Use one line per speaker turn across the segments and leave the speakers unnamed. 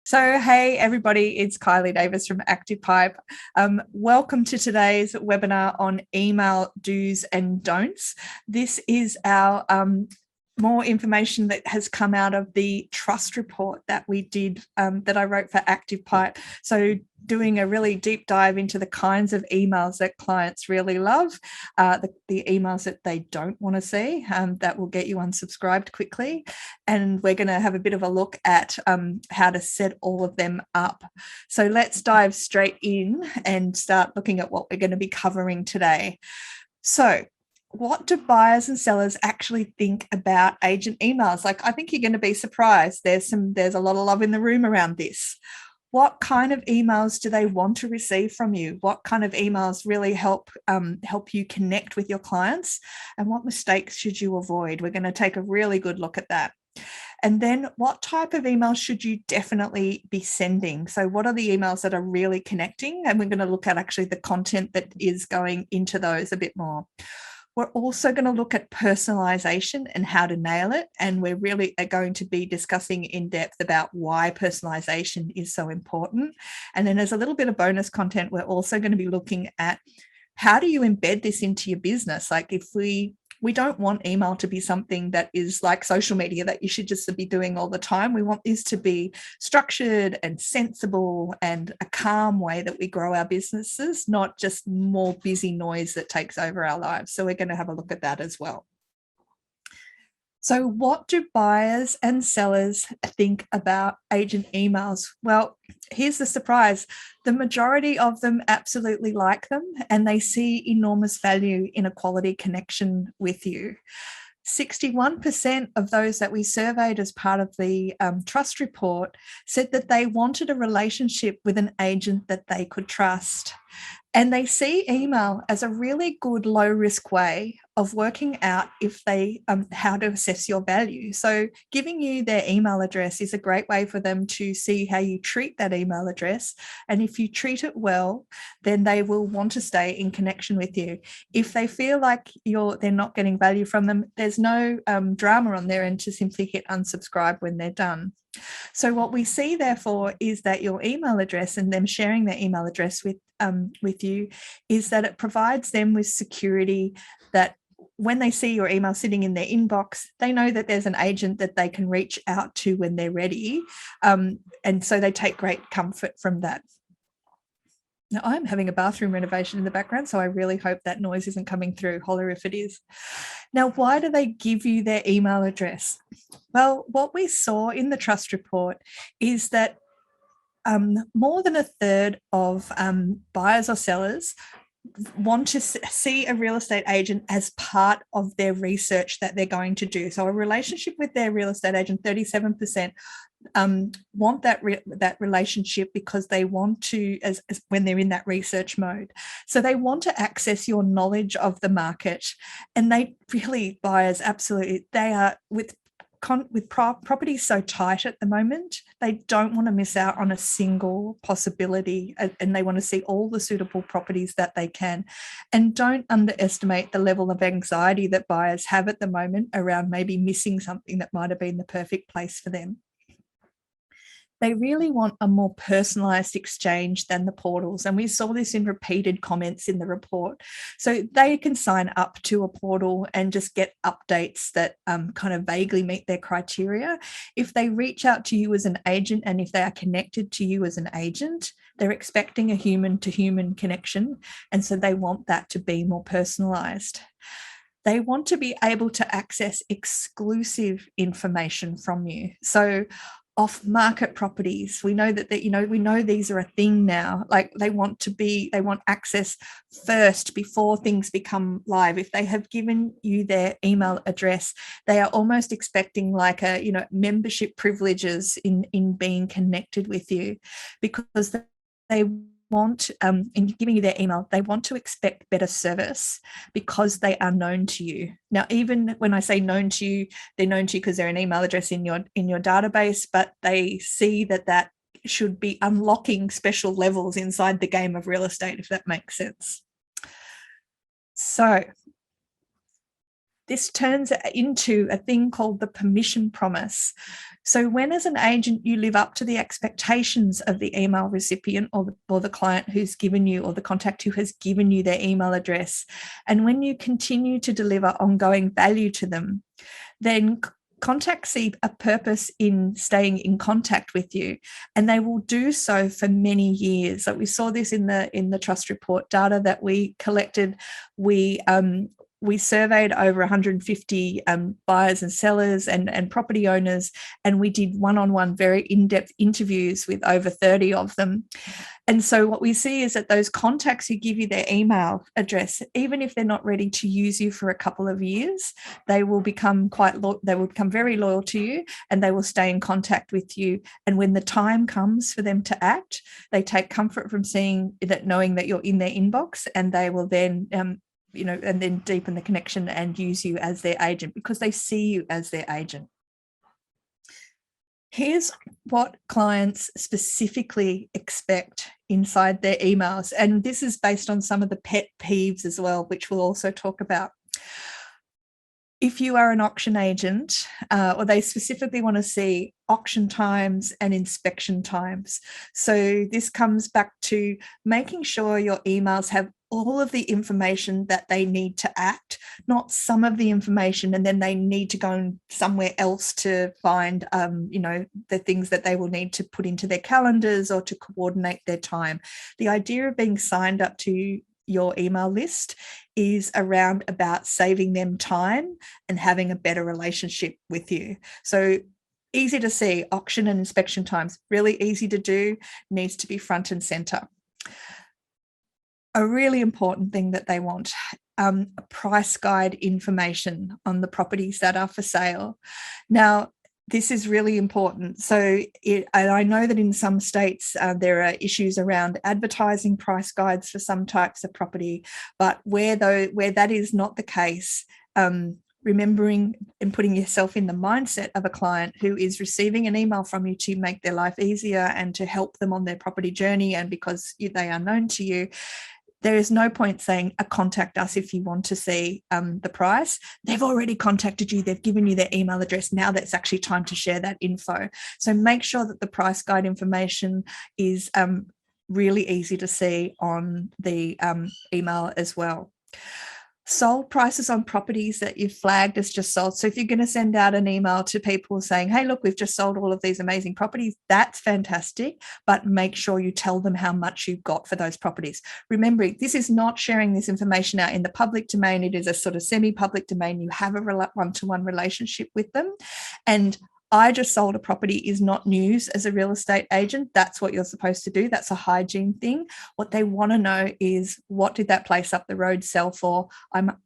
So, hey everybody, it's Kylie Davis from Active Pipe. Welcome to today's webinar on email do's and don'ts. This is our more information that has come out of the trust report that we did, that I wrote for Active Pipe. So doing a really deep dive into the kinds of emails that clients really love, the emails that they don't want to see, that will get you unsubscribed quickly. And we're going to have a bit of a look at how to set all of them up. So let's dive straight in and start looking at what we're going to be covering today. So what do buyers and sellers actually think about agent emails? Like, I think you're going to be surprised. There's a lot of love in the room around this. What kind of emails do they want to receive from you? What kind of emails really help you connect with your clients? And what mistakes should you avoid? We're going to take a really good look at that. And then what type of emails should you definitely be sending? So what are the emails that are really connecting? And we're going to look at actually the content that is going into those a bit more. We're also going to look at personalization and how to nail it. And we're really going to be discussing in depth about why personalization is so important. And then there's a little bit of bonus content. We're also going to be looking at how do you embed this into your business? Like, if we don't want email to be something that is like social media that you should just be doing all the time. We want this to be structured and sensible and a calm way that we grow our businesses, not just more busy noise that takes over our lives. So we're going to have a look at that as well. So what do buyers and sellers think about agent emails? Well, here's the surprise. The majority of them absolutely like them, and they see enormous value in a quality connection with you. 61% of those that we surveyed as part of the trust report said that they wanted a relationship with an agent that they could trust. And they see email as a really good low risk way of working out if they how to assess your value. So giving you their email address is a great way for them to see how you treat that email address. And if you treat it well, then they will want to stay in connection with you. If they feel like they're not getting value from them, there's no drama on their end to simply hit unsubscribe when they're done. So what we see, therefore, is that your email address and them sharing their email address with you is that it provides them with security, that when they see your email sitting in their inbox, they know that there's an agent that they can reach out to when they're ready. And so they take great comfort from that. Now, I'm having a bathroom renovation in the background, so I really hope that noise isn't coming through. Holler if it is. Now, why do they give you their email address? Well, what we saw in the trust report is that more than a third of buyers or sellers want to see a real estate agent as part of their research that they're going to do. So a relationship with their real estate agent, 37% want that relationship because they want to, as when they're in that research mode. So they want to access your knowledge of the market. And they really, buyers, absolutely, they are with properties so tight at the moment, they don't want to miss out on a single possibility, and they want to see all the suitable properties that they can. And don't underestimate the level of anxiety that buyers have at the moment around maybe missing something that might have been the perfect place for them. They really want a more personalized exchange than the portals. And we saw this in repeated comments in the report. So they can sign up to a portal and just get updates that kind of vaguely meet their criteria. If they reach out to you as an agent, and if they are connected to you as an agent, they're expecting a human-to-human connection. And so they want that to be more personalized. They want to be able to access exclusive information from you. So off-market properties, we know that we know these are a thing now. Like, they want access first before things become live. If they have given you their email address, they are almost expecting like membership privileges in being connected with you, because they want, in giving you their email, they want to expect better service because they are known to you. Now, even when I say known to you, they're known to you because they're an email address in your database, but they see that should be unlocking special levels inside the game of real estate, if that makes sense. So this turns into a thing called the permission promise. So when, as an agent, you live up to the expectations of the email recipient or the client who's given you, or the contact who has given you their email address, and when you continue to deliver ongoing value to them, then contacts see a purpose in staying in contact with you, and they will do so for many years. Like we saw this in the trust report data that we collected. We surveyed over 150 buyers and sellers and property owners, and we did one-on-one, very in-depth interviews with over 30 of them. And so what we see is that those contacts who give you their email address, even if they're not ready to use you for a couple of years, they will become very loyal to you, and they will stay in contact with you. And when the time comes for them to act, they take comfort from seeing that, knowing that you're in their inbox, and they will then and then deepen the connection and use you as their agent because they see you as their agent. Here's what clients specifically expect inside their emails. And this is based on some of the pet peeves as well, which we'll also talk about. If you are an auction agent, or they specifically want to see auction times and inspection times. So this comes back to making sure your emails have all of the information that they need to act, not some of the information, and then they need to go somewhere else to find, the things that they will need to put into their calendars or to coordinate their time. The idea of being signed up to your email list is around about saving them time and having a better relationship with you. So easy to see, auction and inspection times, really easy to do, needs to be front and center. A really important thing that they want, price guide information on the properties that are for sale. Now, this is really important. So I know that in some states there are issues around advertising price guides for some types of property, but where that is not the case, remembering and putting yourself in the mindset of a client who is receiving an email from you to make their life easier and to help them on their property journey, and because they are known to you, there is no point saying, contact us if you want to see the price. They've already contacted you. They've given you their email address. Now that's actually time to share that info. So make sure that the price guide information is really easy to see on the email as well. Sold prices on properties that you've flagged as just sold. So if you're going to send out an email to people saying, hey, look, we've just sold all of these amazing properties, that's fantastic, but make sure you tell them how much you've got for those properties. Remembering, this is not sharing this information out in the public domain. It is a sort of semi-public domain. You have a one-to-one relationship with them. And I just sold a property is not news as a real estate agent. That's what you're supposed to do. That's a hygiene thing. What they want to know is, what did that place up the road sell for?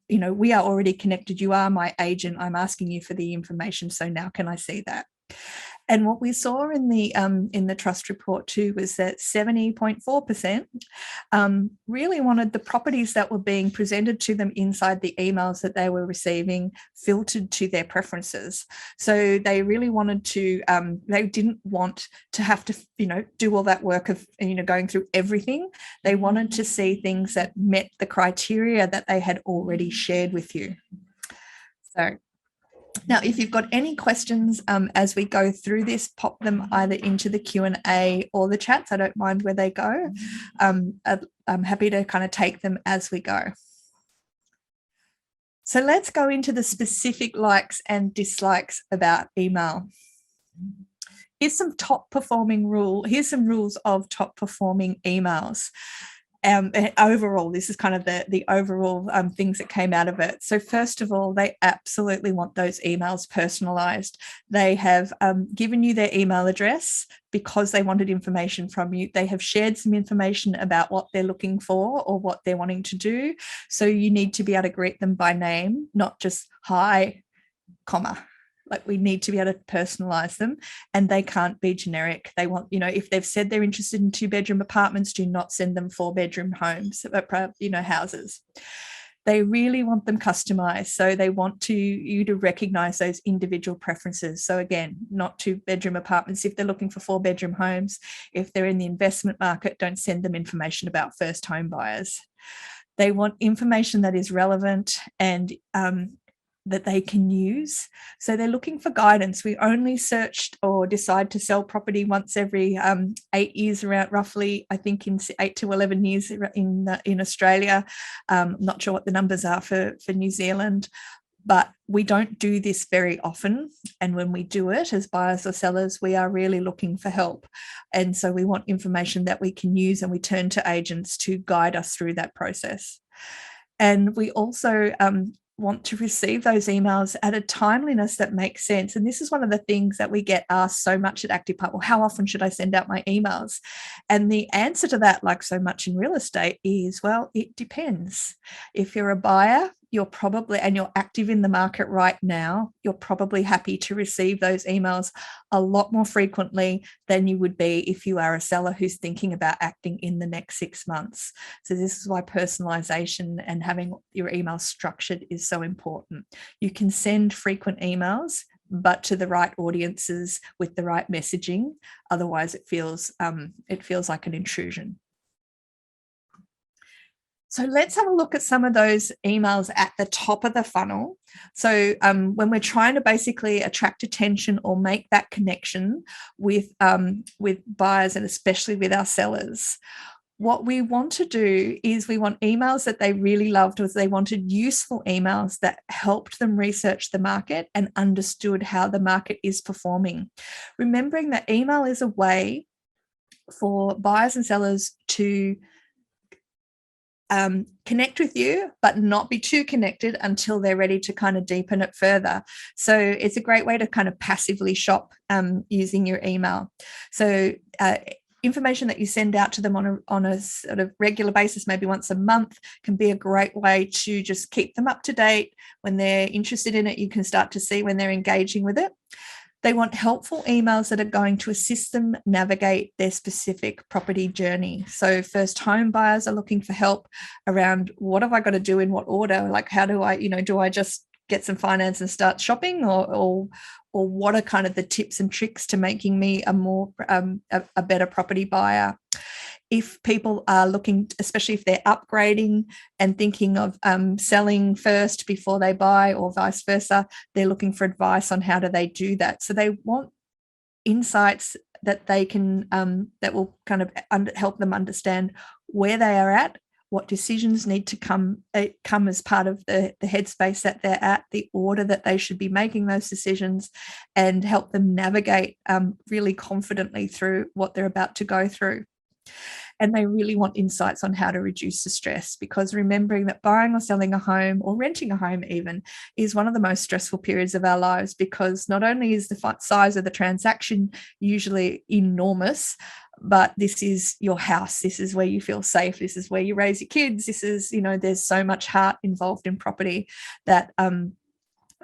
We are already connected. You are my agent. I'm asking you for the information. So now can I see that? And what we saw in the trust report too was that 70.4% really wanted the properties that were being presented to them inside the emails that they were receiving filtered to their preferences. So they really wanted to, they didn't want to have to, do all that work of, going through everything. They wanted to see things that met the criteria that they had already shared with you. So now, if you've got any questions as we go through this, pop them either into the Q&A or the chats. I don't mind where they go. I'm happy to kind of take them as we go. So let's go into the specific likes and dislikes about email. Here's some Here's some rules of top performing emails. Overall, this is kind of the overall things that came out of it. So first of all, they absolutely want those emails personalized. They have given you their email address because they wanted information from you. They have shared some information about what they're looking for or what they're wanting to do. So you need to be able to greet them by name, not just hi, comma. Like, we need to be able to personalize them, and they can't be generic. They want, if they've said they're interested in 2-bedroom apartments, do not send them 4-bedroom homes, houses. They really want them customized. So they want you to recognize those individual preferences. So again, not 2-bedroom apartments if they're looking for 4-bedroom homes. If they're in the investment market, don't send them information about first home buyers. They want information that is relevant and that they can use. So they're looking for guidance. We only searched or decide to sell property once every 8 years, around roughly, I think in 8 to 11 years in Australia. Not sure what the numbers are for New Zealand, but we don't do this very often. And when we do it as buyers or sellers, we are really looking for help. And so we want information that we can use, and we turn to agents to guide us through that process. And we also want to receive those emails at a timeliness that makes sense. And this is one of the things that we get asked so much at Active Pipe. Well, how often should I send out my emails? And the answer to that, like so much in real estate, is, well, it depends. If you're a buyer, you're probably, and you're active in the market right now, you're probably happy to receive those emails a lot more frequently than you would be if you are a seller who's thinking about acting in the next 6 months. So this is why personalization and having your email structured is so important. You can send frequent emails, but to the right audiences with the right messaging. Otherwise, it feels like an intrusion. So let's have a look at some of those emails at the top of the funnel. So when we're trying to basically attract attention or make that connection with buyers, and especially with our sellers, what we want to do is we want emails that they really loved, or they wanted useful emails that helped them research the market and understood how the market is performing. Remembering that email is a way for buyers and sellers to connect with you, but not be too connected until they're ready to kind of deepen it further. So it's a great way to kind of passively shop using your email. So information that you send out to them on a sort of regular basis, maybe once a month, can be a great way to just keep them up to date. When they're interested in it, you can start to see when they're engaging with it. They want helpful emails that are going to assist them navigate their specific property journey. So first home buyers are looking for help around, what have I got to do in what order? Like, how do I, do I just get some finance and start shopping, or what are kind of the tips and tricks to making me a better property buyer? If people are looking, especially if they're upgrading and thinking of selling first before they buy, or vice versa, they're looking for advice on how do they do that. So they want insights that they can, that will kind of help them understand where they are at, what decisions need to come as part of the headspace that they're at, the order that they should be making those decisions, and help them navigate really confidently through what they're about to go through. And they really want insights on how to reduce the stress, because remembering that buying or selling a home, or renting a home even, is one of the most stressful periods of our lives, because not only is the size of the transaction usually enormous, but this is your house. This is where you feel safe. This is where you raise your kids. This is, there's so much heart involved in property that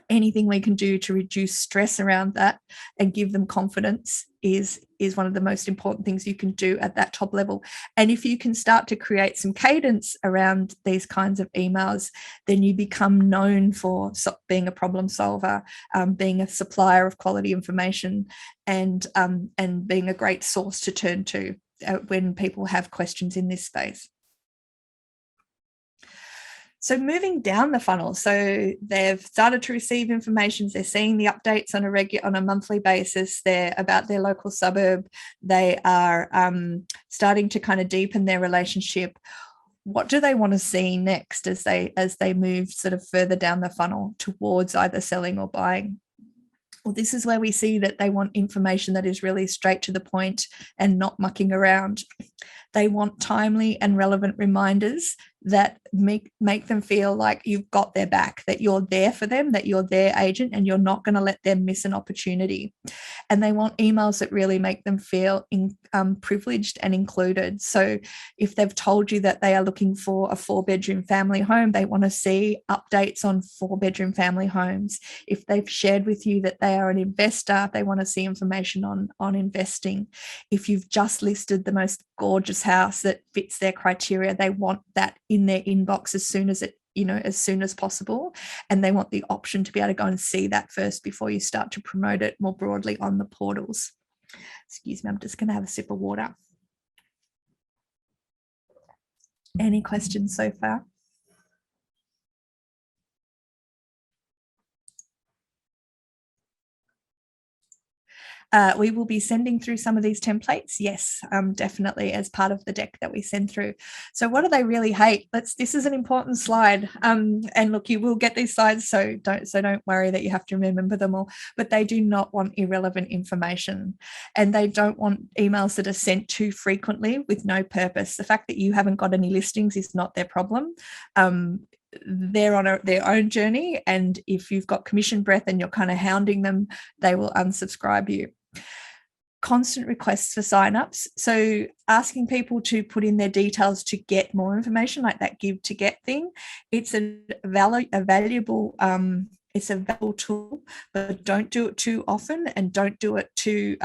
anything we can do to reduce stress around that and give them confidence is one of the most important things you can do at that top level. And if you can start to create some cadence around these kinds of emails, then you become known for being a problem solver, being a supplier of quality information, and being a great source to turn to when people have questions in this space. So moving down the funnel, so they've started to receive information. They're seeing the updates on a monthly basis. They're about their local suburb. They are starting to kind of deepen their relationship. What do they want to see next as they move sort of further down the funnel towards either selling or buying? Well, this is where we see that they want information that is really straight to the point and not mucking around. They want timely and relevant reminders that make them feel like you've got their back, that you're there for them, that you're their agent, and you're not going to let them miss an opportunity. And they want emails that really make them feel privileged and included. So if they've told you that they are looking for a 4-bedroom family home, they want to see updates on 4-bedroom family homes. If they've shared with you that they are an investor, they want to see information on investing. If you've just listed the most gorgeous house that fits their criteria, they want that in their inbox as soon as possible. And they want the option to be able to go and see that first before you start to promote it more broadly on the portals. Excuse me, I'm just going to have a sip of water. Any questions so far? We will be sending through some of these templates, yes, definitely, as part of the deck that we send through. So what do they really hate? This is an important slide, and look, you will get these slides, so don't worry that you have to remember them all. But they do not want irrelevant information, and they don't want emails that are sent too frequently with no purpose. The fact that you haven't got any listings is not their problem. They're on their own journey, and if you've got commission breath and you're kind of hounding them, they will unsubscribe you. Constant requests for signups. So asking people to put in their details to get more information, like that give to get thing. It's a valuable tool, but don't do it too often, and don't do it too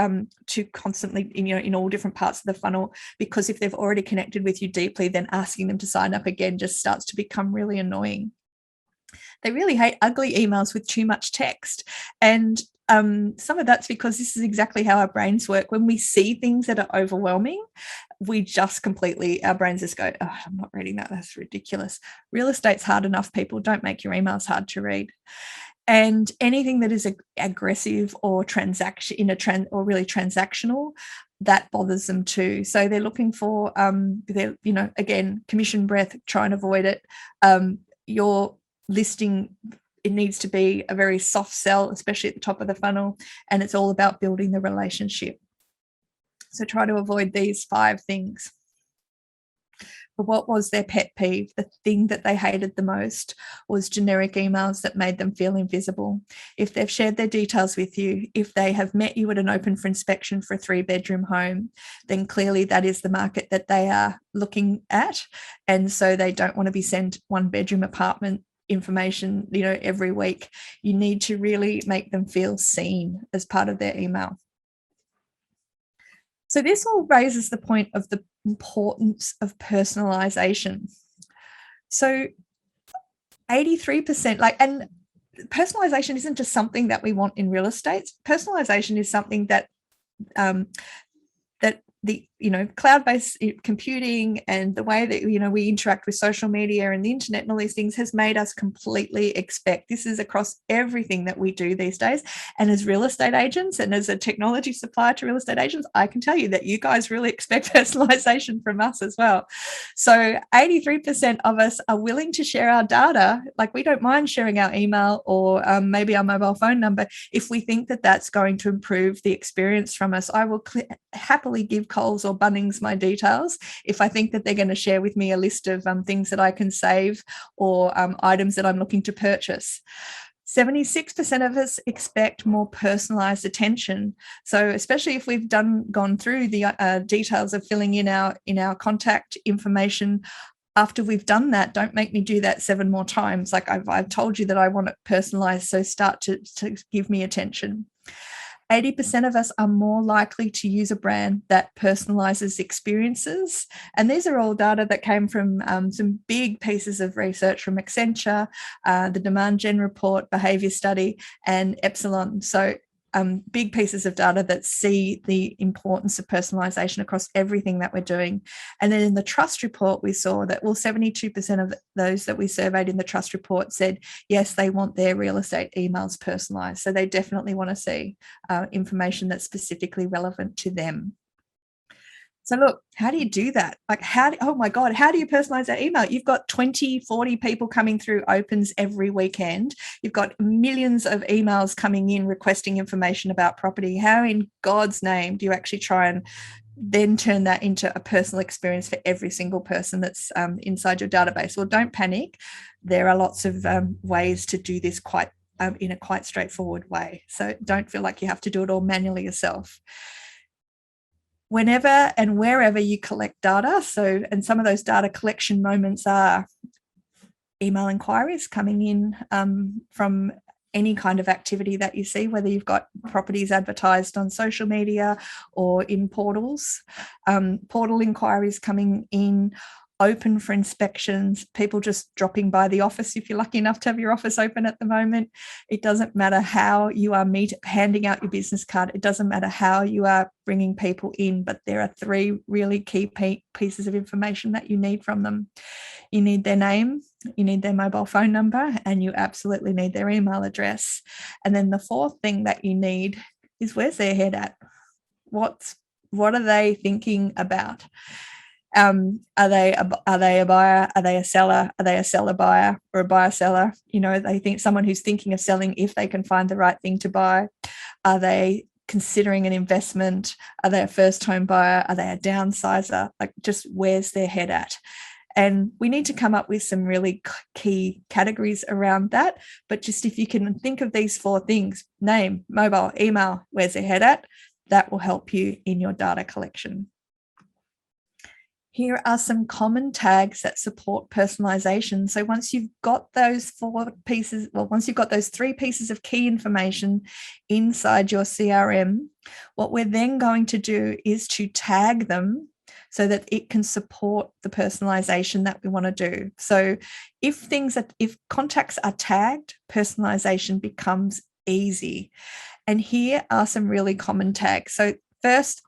constantly in all different parts of the funnel, because if they've already connected with you deeply, then asking them to sign up again just starts to become really annoying. They really hate ugly emails with too much text. And some of that's because this is exactly how our brains work. When we see things that are overwhelming, we just our brains just go, oh, I'm not reading that. That's ridiculous. Real estate's hard enough, people. Don't make your emails hard to read. And anything that is aggressive or really transactional, that bothers them too. So they're looking for, again, commission breath, try and avoid it. Your listing, it needs to be a very soft sell, especially at the top of the funnel, and it's all about building the relationship. So try to avoid these 5 things. But what was their pet peeve? The thing that they hated the most was generic emails that made them feel invisible. If they've shared their details with you, if they have met you at an open for inspection for a 3-bedroom home, then clearly that is the market that they are looking at. And so they don't want to be sent 1-bedroom apartment information, every week. You need to really make them feel seen as part of their email. So this all raises the point of the importance of personalization. So 83%, and personalization isn't just something that we want in real estate. Personalization is something that the cloud-based computing and the way that we interact with social media and the internet and all these things has made us completely expect. This is across everything that we do these days. And as real estate agents and as a technology supplier to real estate agents, I can tell you that you guys really expect personalization from us as well. So 83% of us are willing to share our data. Like, we don't mind sharing our email or maybe our mobile phone number if we think that that's going to improve the experience from us. I will happily give Coles or Bunnings my details if I think that they're going to share with me a list of things that I can save or items that I'm looking to purchase. 76% of us expect more personalized attention. So especially if we've gone through the details of filling in our contact information, after we've done that, don't make me do that 7 more times. Like, I've told you that I want it personalized, so start to give me attention. 80% of us are more likely to use a brand that personalizes experiences. And these are all data that came from some big pieces of research from Accenture, the Demand Gen report, behavior study, and Epsilon. So big pieces of data that see the importance of personalization across everything that we're doing. And then in the trust report, we saw that, 72% of those that we surveyed in the trust report said, yes, they want their real estate emails personalized. So they definitely want to see information that's specifically relevant to them. So look, how do you do that? Like, oh my God, how do you personalize that email? You've got 20, 40 people coming through opens every weekend. You've got millions of emails coming in requesting information about property. How in God's name do you actually try and then turn that into a personal experience for every single person that's inside your database? Well, don't panic. There are lots of ways to do this in a quite straightforward way. So don't feel like you have to do it all manually yourself. Whenever and wherever you collect data, and some of those data collection moments are email inquiries coming in from any kind of activity that you see, whether you've got properties advertised on social media or in portals, portal inquiries coming in, open for inspections, people just dropping by the office if you're lucky enough to have your office open at the moment. It doesn't matter how you are handing out your business card. It doesn't matter how you are bringing people in, but there are 3 really key pieces of information that you need from them. You need their name, you need their mobile phone number, and you absolutely need their email address. And then the 4th thing that you need is where's their head at? What are they thinking about? Are they a buyer? Are they a seller? Are they a seller buyer or a buyer seller? They think someone who's thinking of selling if they can find the right thing to buy. Are they considering an investment? Are they a first home buyer? Are they a downsizer? Like, just where's their head at? And we need to come up with some really key categories around that. But just if you can think of these 4 things: name, mobile, email, where's their head at, that will help you in your data collection. Here are some common tags that support personalization. So once you've got those 4 pieces, once you've got those 3 pieces of key information inside your CRM, what we're then going to do is to tag them so that it can support the personalization that we want to do. So if contacts are tagged, personalization becomes easy. And here are some really common tags. So first,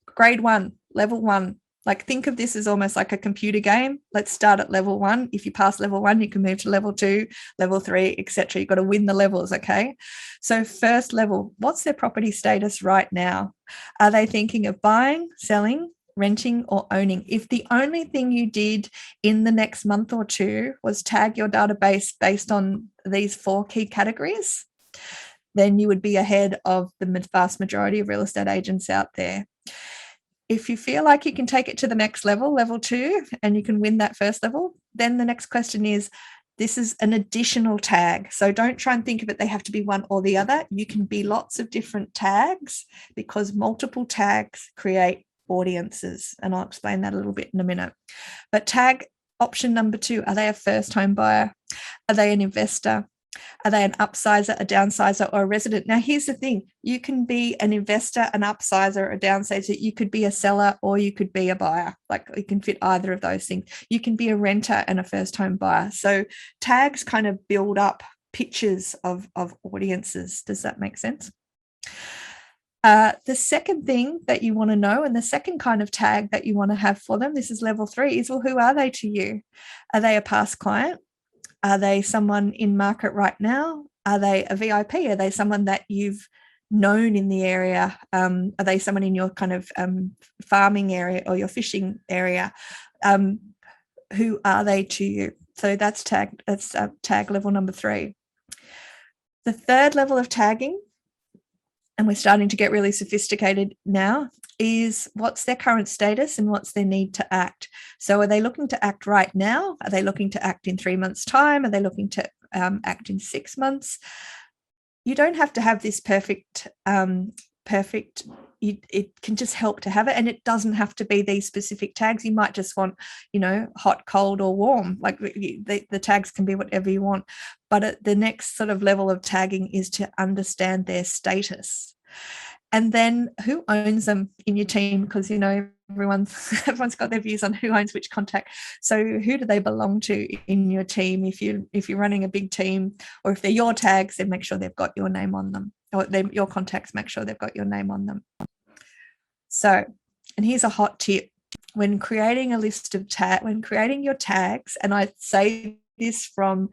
grade 1, level 1. Like, think of this as almost like a computer game. Let's start at level 1. If you pass level 1, you can move to level 2, level 3, etc. You've got to win the levels, okay? So first level, what's their property status right now? Are they thinking of buying, selling, renting, or owning? If the only thing you did in the next month or 2 was tag your database based on these 4 key categories, then you would be ahead of the vast majority of real estate agents out there. If you feel like you can take it to the next level, level 2, and you can win that first level, then the next question is, this is an additional tag. So don't try and think of it, they have to be one or the other. You can be lots of different tags, because multiple tags create audiences. And I'll explain that a little bit in a minute. But tag option number 2, are they a first home buyer? Are they an investor? Are they an upsizer, a downsizer, or a resident? Now, here's the thing. You can be an investor, an upsizer, a downsizer. You could be a seller, or you could be a buyer. Like, you can fit either of those things. You can be a renter and a first home buyer. So tags kind of build up pictures of audiences. Does that make sense? The second thing that you want to know, and the second kind of tag that you want to have for them, this is level 3, is, well, who are they to you? Are they a past client? Are they someone in market right now? Are they a VIP? Are they someone that you've known in the area? Are they someone in your kind of farming area or your fishing area? Who are they to you? So that's tag level number 3. The third level of tagging, and we're starting to get really sophisticated now, is what's their current status and what's their need to act. So are they looking to act right now? Are they looking to act in 3 months' time? Are they looking to act in 6 months? You don't have to have this perfect. It can just help to have it, and it doesn't have to be these specific tags. You might just want, hot, cold, or warm. Like, the tags can be whatever you want. But the next sort of level of tagging is to understand their status. And then who owns them in your team, because everyone's got their views on who owns which contact. So who do they belong to in your team? If you're running a big team, or if they're your tags, then make sure they've got your name on them, or your contacts, make sure they've got your name on them. So, and here's a hot tip: when creating a list of when creating your tags, and I say this from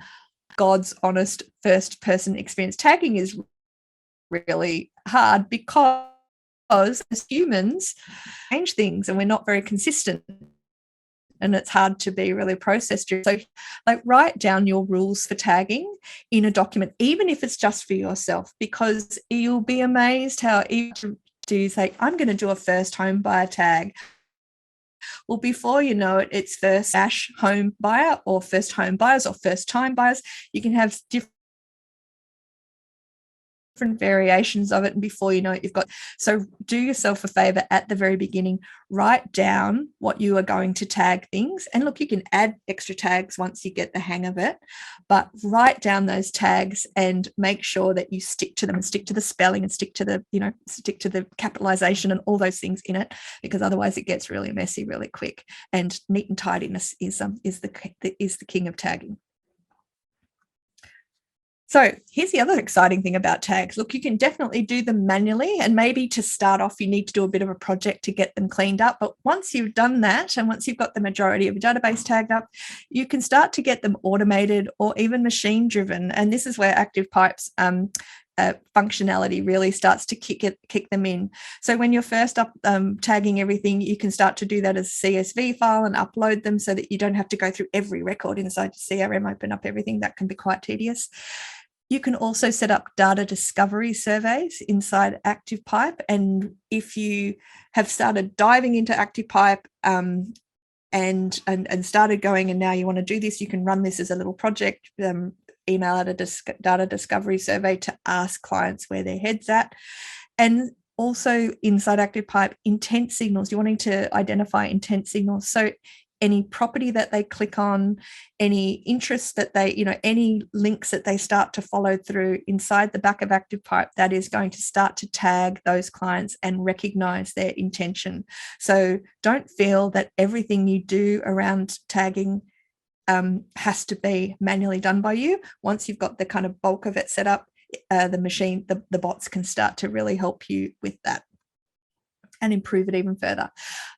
God's honest first person experience, tagging is really hard because as humans change things and we're not very consistent, and it's hard to be really processed. So, like, write down your rules for tagging in a document, even if it's just for yourself, because you'll be amazed how easy to say, I'm going to do a first home buyer tag. Well, before you know it, it's first home buyer, or first home buyers, or first time buyers. You can have different variations of it, and before you know it, you've got. So do yourself a favor at the very beginning, write down what you are going to tag things, and look, you can add extra tags once you get the hang of it, but write down those tags and make sure that you stick to them, and stick to the spelling, and stick to the capitalization and all those things in it, because otherwise it gets really messy really quick. And neat and tidiness is the king of tagging. So here's the other exciting thing about tags. Look, you can definitely do them manually, and maybe to start off, you need to do a bit of a project to get them cleaned up. But once you've done that, and once you've got the majority of your database tagged up, you can start to get them automated or even machine driven. And this is where ActivePipes functionality really starts to kick them in. So when you're first up tagging everything, you can start to do that as a CSV file and upload them so that you don't have to go through every record inside your CRM, open up everything. That can be quite tedious. You can also set up data discovery surveys inside ActivePipe. And if you have started diving into ActivePipe and started going, and now you want to do this, you can run this as a little project, email out a data discovery survey to ask clients where their head's at. And also inside ActivePipe, intent signals. You're wanting to identify intent signals. So any property that they click on, any interest that they, any links that they start to follow through inside the back of ActivePipe, that is going to start to tag those clients and recognize their intention. So don't feel that everything you do around tagging has to be manually done by you. Once you've got the kind of bulk of it set up, the bots can start to really help you with that and improve it even further.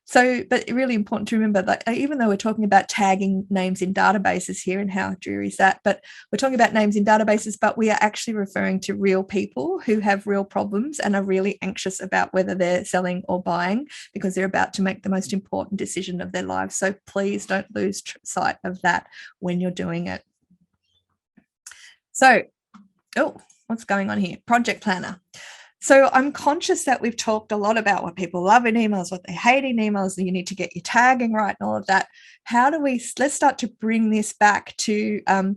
So, but really important to remember that even though we're talking about tagging names in databases here, and how dreary is that, but we're talking about names in databases, but we are actually referring to real people who have real problems and are really anxious about whether they're selling or buying, because they're about to make the most important decision of their lives. So please don't lose sight of that when you're doing it. So, what's going on here? Project Planner. So I'm conscious that we've talked a lot about what people love in emails, what they hate in emails, and you need to get your tagging right and all of that. Let's start to bring this back to, okay,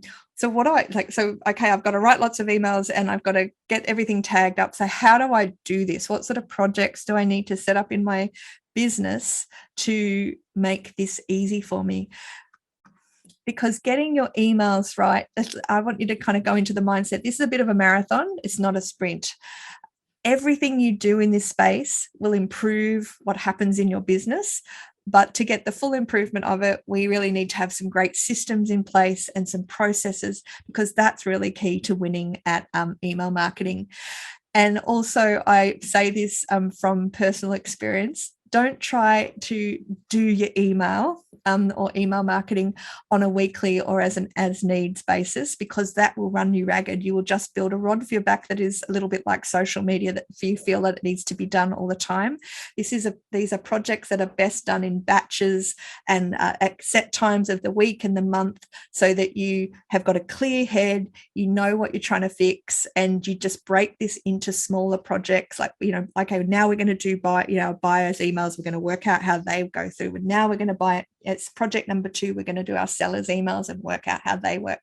I've got to write lots of emails and I've got to get everything tagged up. So how do I do this? What sort of projects do I need to set up in my business to make this easy for me? Because getting your emails right, I want you to kind of go into the mindset. This is a bit of a marathon. It's not a sprint. Everything you do in this space will improve what happens in your business. But to get the full improvement of it, we really need to have some great systems in place and some processes, because that's really key to winning at email marketing. And also, I say this from personal experience. Don't try to do your email or email marketing on a weekly or as needs basis, because that will run you ragged. You will just build a rod for your back that is a little bit like social media, that if you feel that it needs to be done all the time. These are projects that are best done in batches and at set times of the week and the month, so that you have got a clear head, you know what you're trying to fix, and you just break this into smaller projects. Like, okay, now we're going to do buyers emails. We're going to work out how they go through. And now we're going to buy it. It's project number 2. We're going to do our sellers emails and work out how they work.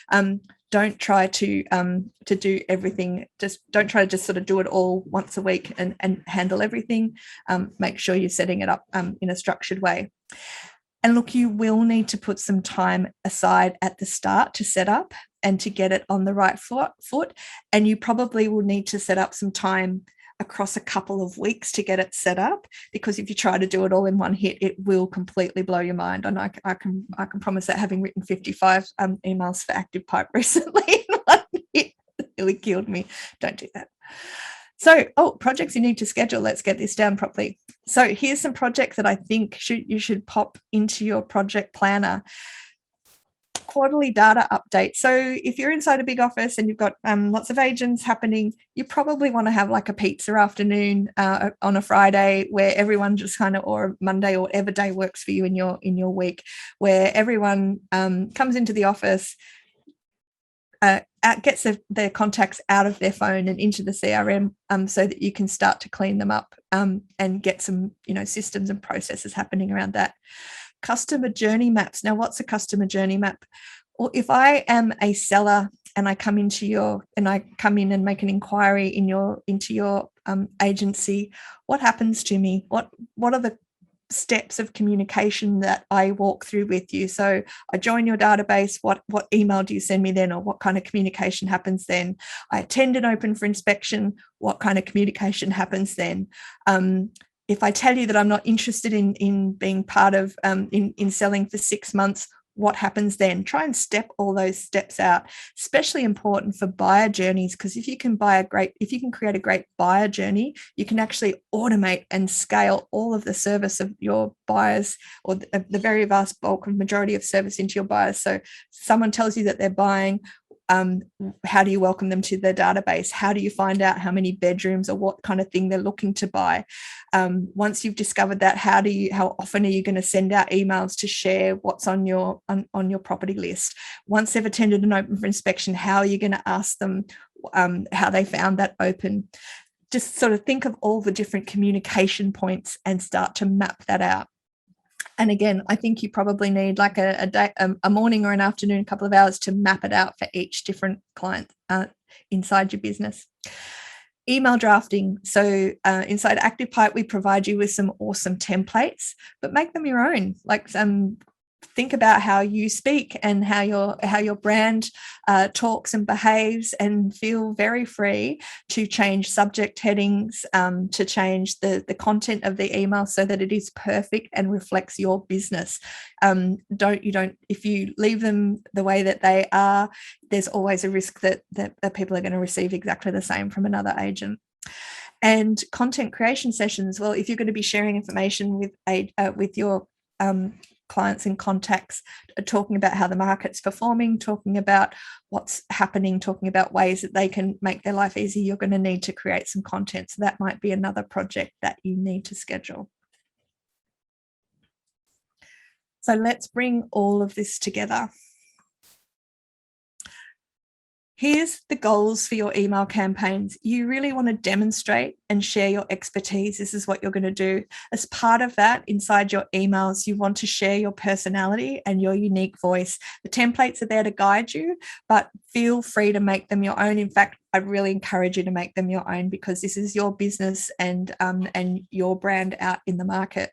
Don't try to do everything. Don't try to just sort of do it all once a week and handle everything. Make sure you're setting it up in a structured way. And look, you will need to put some time aside at the start to set up and to get it on the right foot. And you probably will need to set up some time across a couple of weeks to get it set up, because if you try to do it all in one hit, it will completely blow your mind. And I can promise that, having written 55 emails for ActivePipe recently in one hit, it really killed me. Don't do that. So, projects you need to schedule. Let's get this down properly. So here's some projects that I think you should pop into your project planner. Quarterly data update. So if you're inside a big office and you've got lots of agents happening, you probably want to have like a pizza afternoon on a Friday, where everyone just kind of, or Monday, or whatever day works for you in your week, where everyone comes into the office, gets their contacts out of their phone and into the CRM, so that you can start to clean them up and get some systems and processes happening around that. Customer journey maps. Now, what's a customer journey map? Or if I am a seller and I come in and make an inquiry into your agency, what happens to me? What are the steps of communication that I walk through with you? So I join your database. What email do you send me then, or what kind of communication happens then? I attend and open for inspection. What kind of communication happens then? If I tell you that I'm not interested in being part of in selling for 6 months, what happens then? Try and step all those steps out. Especially important for buyer journeys, because if you can create a great buyer journey, you can actually automate and scale all of the service of your buyers, or the very vast bulk of majority of service into your buyers. So someone tells you that they're buying, How do you welcome them to the database? How do you find out how many bedrooms or what kind of thing they're looking to buy? Once you've discovered that, how often are you going to send out emails to share what's on your property list? Once they've attended an open for inspection, how are you going to ask them how they found that open? Just sort of think of all the different communication points and start to map that out. And again, I think you probably need like a morning or an afternoon, a couple of hours to map it out for each different client inside your business. Email drafting. So inside ActivePipe, we provide you with some awesome templates, but make them your own. Like think about how you speak and how your brand talks and behaves, and feel very free to change subject headings, to change the content of the email so that it is perfect and reflects your business. If you leave them the way that they are, there's always a risk that people are going to receive exactly the same from another agent. And content creation sessions. Well, if you're going to be sharing information with your clients and contacts, talking about how the market's performing, talking about what's happening, talking about ways that they can make their life easy, you're going to need to create some content. So that might be another project that you need to schedule. So let's bring all of this together. Here's the goals for your email campaigns. You really want to demonstrate and share your expertise. This is what you're going to do. As part of that, inside your emails, you want to share your personality and your unique voice. The templates are there to guide you, but feel free to make them your own. In fact, I really encourage you to make them your own, because this is your business and your brand out in the market.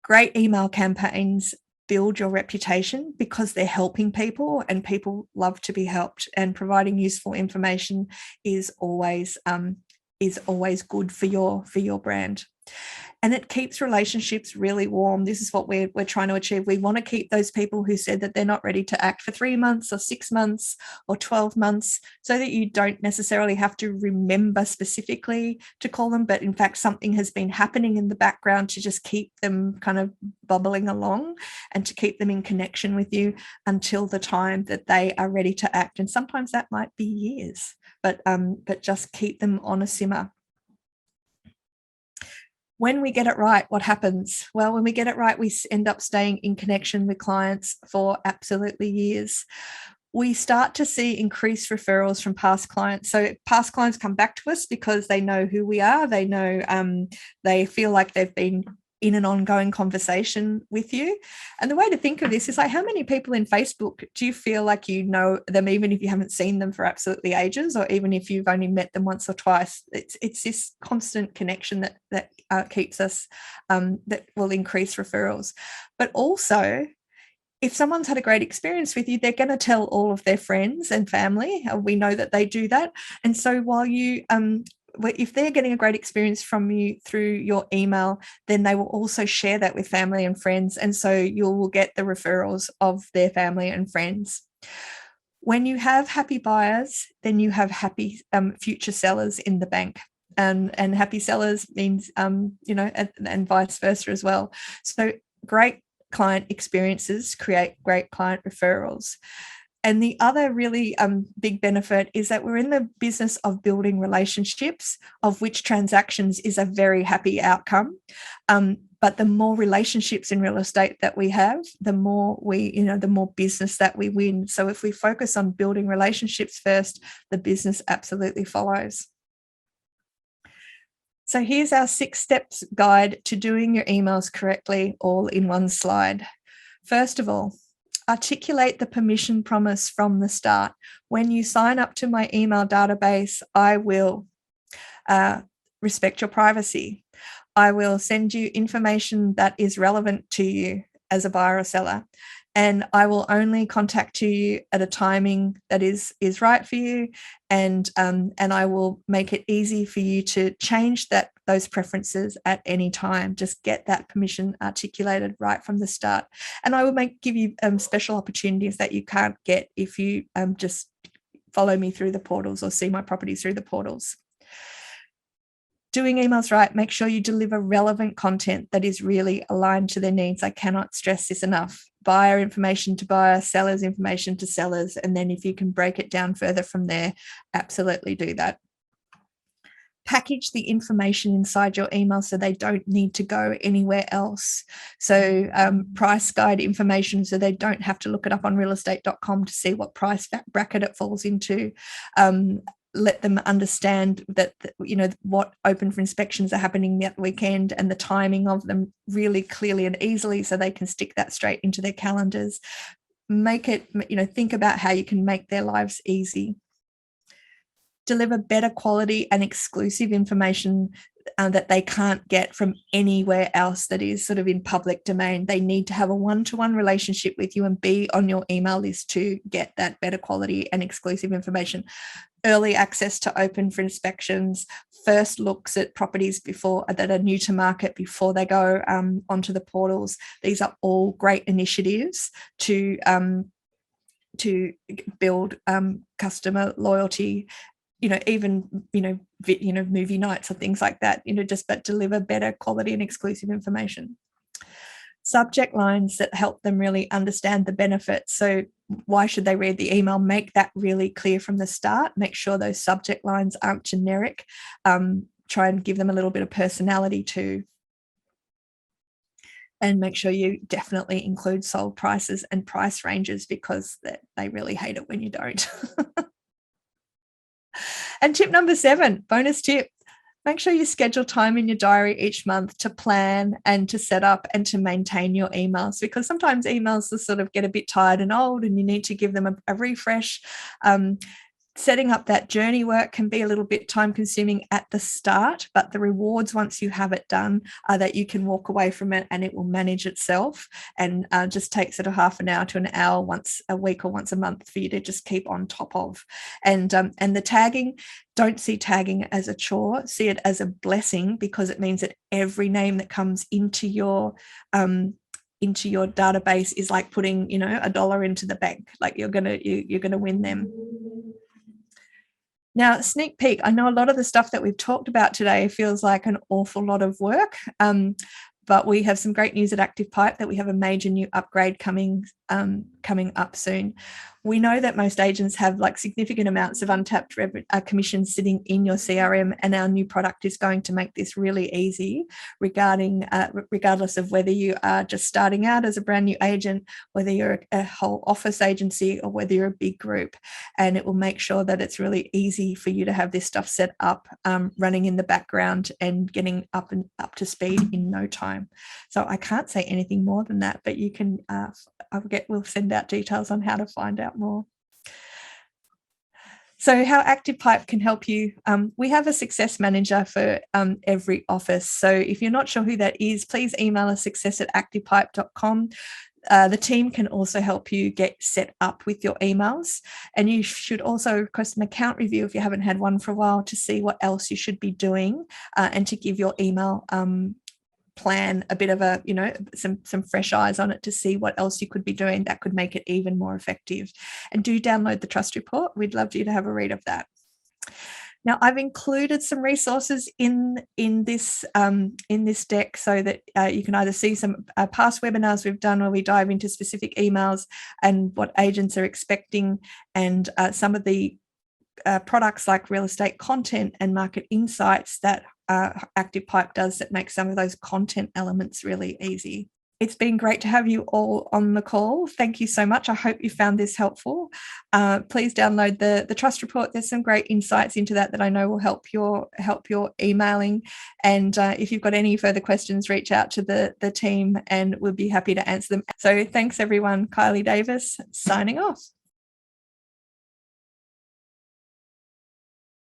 Great email campaigns build your reputation because they're helping people, and people love to be helped, and providing useful information is always good for your brand. And it keeps relationships really warm. This is what we're trying to achieve. We want to keep those people who said that they're not ready to act for 3 months or 6 months or 12 months, so that you don't necessarily have to remember specifically to call them, but in fact something has been happening in the background to just keep them kind of bubbling along and to keep them in connection with you until the time that they are ready to act. And sometimes that might be years, but just keep them on a simmer. When we get it right, what happens? Well, when we get it right, we end up staying in connection with clients for absolutely years. We start to see increased referrals from past clients. So past clients come back to us because they know who we are. They know, they feel like they've been in an ongoing conversation with you. And the way to think of this is like, how many people in Facebook do you feel like you know them, even if you haven't seen them for absolutely ages, or even if you've only met them once or twice? It's this constant connection that keeps us, that will increase referrals. But also, if someone's had a great experience with you, they're going to tell all of their friends and family. We know that they do that. And so while you if they're getting a great experience from you through your email, then they will also share that with family and friends. And so you will get the referrals of their family and friends. When you have happy buyers, then you have happy future sellers in the bank. And happy sellers means, and vice versa as well. So great client experiences create great client referrals. And the other really big benefit is that we're in the business of building relationships, of which transactions is a very happy outcome. But the more relationships in real estate that we have, the more the more business that we win. So if we focus on building relationships first, the business absolutely follows. So here's our 6 steps guide to doing your emails correctly, all in one slide. First of all, articulate the permission promise from the start. When you sign up to my email database, I will respect your privacy. I will send you information that is relevant to you as a buyer or seller. And I will only contact you at a timing that is right for you, and I will make it easy for you to change those preferences at any time. Just get that permission articulated right from the start, and I will give you special opportunities that you can't get if you just follow me through the portals or see my properties through the portals. Doing emails right, make sure you deliver relevant content that is really aligned to their needs. I cannot stress this enough. Buyer information to buyer, sellers information to sellers. And then if you can break it down further from there, absolutely do that. Package the information inside your email so they don't need to go anywhere else. So price guide information so they don't have to look it up on realestate.com to see what price bracket it falls into. Let them understand that, you know, what open for inspections are happening that weekend and the timing of them really clearly and easily so they can stick that straight into their calendars. Make it, you know, think about how you can make their lives easy. Deliver better quality and exclusive information that they can't get from anywhere else that is sort of in public domain. They need to have a one-to-one relationship with you and be on your email list to get that better quality and exclusive information. Early access to open for inspections, first looks at properties before that are new to market before they go onto the portals. These are all great initiatives to build customer loyalty. You know, even, movie nights or things like that, but deliver better quality and exclusive information. Subject lines that help them really understand the benefits. So why should they read the email? Make that really clear from the start. Make sure those subject lines aren't generic. Try and give them a little bit of personality too. And make sure you definitely include sold prices and price ranges because they really hate it when you don't. And tip number 7, bonus tip, make sure you schedule time in your diary each month to plan and to set up and to maintain your emails, because sometimes emails will sort of get a bit tired and old and you need to give them a refresh. Setting up that journey work can be a little bit time consuming at the start, but the rewards once you have it done are that you can walk away from it and it will manage itself, and just takes it a half an hour to an hour once a week or once a month for you to just keep on top of. And the tagging, don't see tagging as a chore, see it as a blessing, because it means that every name that comes into your database is like putting, $1 into the bank. Like you're gonna win them. Now, sneak peek, I know a lot of the stuff that we've talked about today feels like an awful lot of work, but we have some great news at Active Pipe that we have a major new upgrade coming up soon. We know that most agents have like significant amounts of untapped commissions sitting in your CRM, and our new product is going to make this really easy regardless of whether you are just starting out as a brand new agent, whether you're a whole office agency, or whether you're a big group. And it will make sure that it's really easy for you to have this stuff set up, running in the background and getting up to speed in no time. So I can't say anything more than that, but you can we'll send out details on how to find out more. So how Active Pipe can help you, we have a success manager for every office. So if you're not sure who that is, please email us success@activepipe.com. The team can also help you get set up with your emails, and you should also request an account review if you haven't had one for a while to see what else you should be doing, and to give your email plan a bit of some fresh eyes on it to see what else you could be doing that could make it even more effective. And do download the trust report. We'd love you to have a read of that. Now, I've included some resources in this deck so that you can either see some past webinars we've done where we dive into specific emails and what agents are expecting, and some of the products like real estate content and market insights that Active Pipe does that make some of those content elements really easy. It's been great to have you all on the call. Thank you so much. I hope you found this helpful. Please download the trust report. There's some great insights into that I know will help your emailing. And if you've got any further questions, reach out to the team and we'll be happy to answer them. So thanks everyone. Kylie Davis signing off.